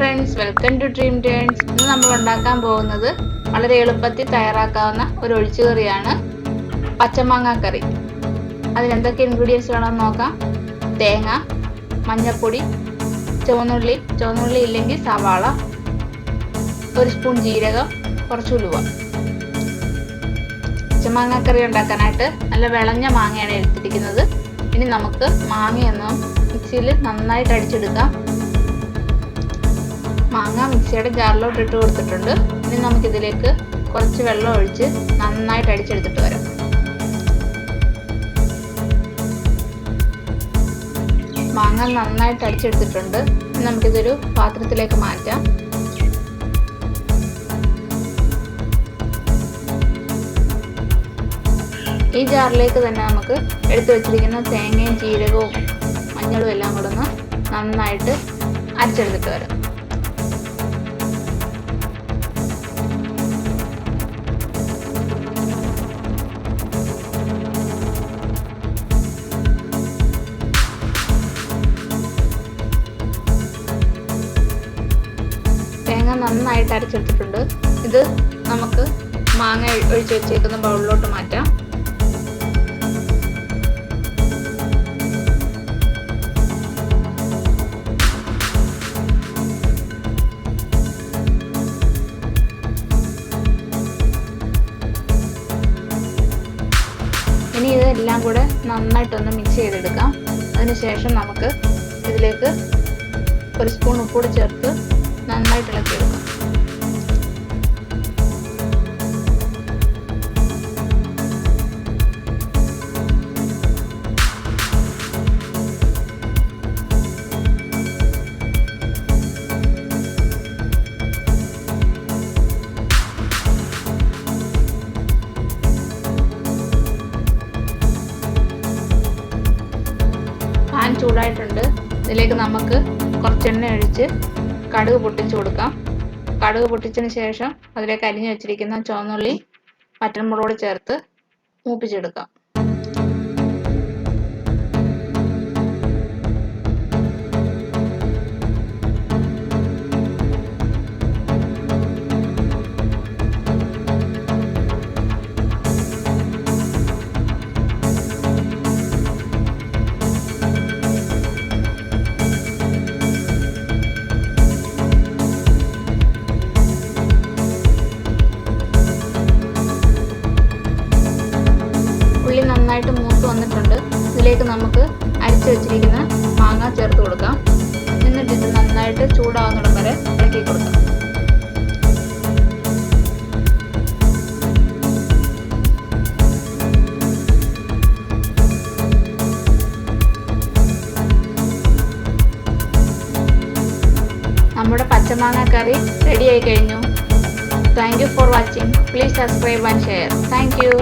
Friends, welcome to dream turns. ഇന്ന് നമ്മൾ ഉണ്ടാക്കാൻ പോകുന്നത് വളരെ എളുപ്പത്തിൽ തയ്യാറാക്കാവുന്ന ഒരു ഒഴിച്ചുകറിയാണ് പച്ചമാങ്ങ കറി. അതിനെന്തൊക്കെ ഇൻഗ്രീഡിയൻസ് വേണമെന്ന് നോക്കാം. തേങ്ങ, മഞ്ഞൾപ്പൊടി, ചുവന്നുള്ളി ഇല്ലെങ്കിൽ സവാള, ഒരു സ്പൂൺ ജീരകം, കുറച്ച് ഉലുവ. പച്ചമാങ്ങ കറി ഉണ്ടാക്കാനായിട്ട് നല്ല വിളഞ്ഞ മാങ്ങയാണ് എടുത്തിരിക്കുന്നത്. ഇനി നമുക്ക് മാങ്ങയൊന്നും മിക്സിയിൽ നന്നായിട്ട് അടിച്ചെടുക്കാം. മാങ്ങ മിക്സിയുടെ ജാറിലോട്ട് ഇട്ട് കൊടുത്തിട്ടുണ്ട്. ഇനി നമുക്കിതിലേക്ക് കുറച്ച് വെള്ളം ഒഴിച്ച് നന്നായിട്ട് അടിച്ചെടുത്തിട്ട് വരാം. മാങ്ങ നന്നായിട്ട് അടിച്ചെടുത്തിട്ടുണ്ട്. ഇനി നമുക്കിതൊരു പാത്രത്തിലേക്ക് മാറ്റാം. ഈ ജാറിലേക്ക് തന്നെ നമുക്ക് എടുത്തു വെച്ചിരിക്കുന്ന തേങ്ങയും ജീരകവും മഞ്ഞളും എല്ലാം കൂടെ ഒന്ന് നന്നായിട്ട് അരച്ചെടുത്തിട്ട് വരാം. തേങ്ങ നന്നായിട്ട് അരച്ചെടുത്തിട്ടുണ്ട്. ഇത് നമുക്ക് മാങ്ങ ഒഴിച്ച് വെച്ചേക്കുന്ന ബൗളിലോട്ട് മാറ്റാം. ഇനി ഇതെല്ലാം കൂടെ നന്നായിട്ടൊന്ന് മിക്സ് ചെയ്തെടുക്കാം. അതിനുശേഷം നമുക്ക് ഇതിലേക്ക് ഒരു സ്പൂൺ ഉപ്പുകൂടി ചേർത്ത് നന്നായിട്ട് ഇളക്കിയെടുക്കാം. പാൻ ചൂടായിട്ടുണ്ട്. ഇതിലേക്ക് നമുക്ക് കുറച്ച് എണ്ണ ഒഴിച്ച് കടുക് പൊട്ടിച്ചു കൊടുക്കാം. കടുക് പൊട്ടിച്ചതിന് ശേഷം അതിലേക്ക് അരിഞ്ഞു വെച്ചിരിക്കുന്ന ചുവന്നുള്ളി വറ്റൽമുളക് ചേർത്ത് മൂപ്പിച്ചെടുക്കാം. ഉള്ളി നന്നായിട്ട് മൂത്ത് വന്നിട്ടുണ്ട്. ഇതിലേക്ക് നമുക്ക് അരിച്ചു വെച്ചിരിക്കുന്ന മാങ്ങ ചേർത്ത് കൊടുക്കാം. എന്നിട്ട് ഇത് നന്നായിട്ട് ചൂടാവുന്നിടം വരെ ഇളക്കി കൊടുക്കാം. നമ്മുടെ പച്ചമാങ്ങ കറി റെഡി ആയി കഴിഞ്ഞു. Thank you for watching. Please subscribe and share. Thank you.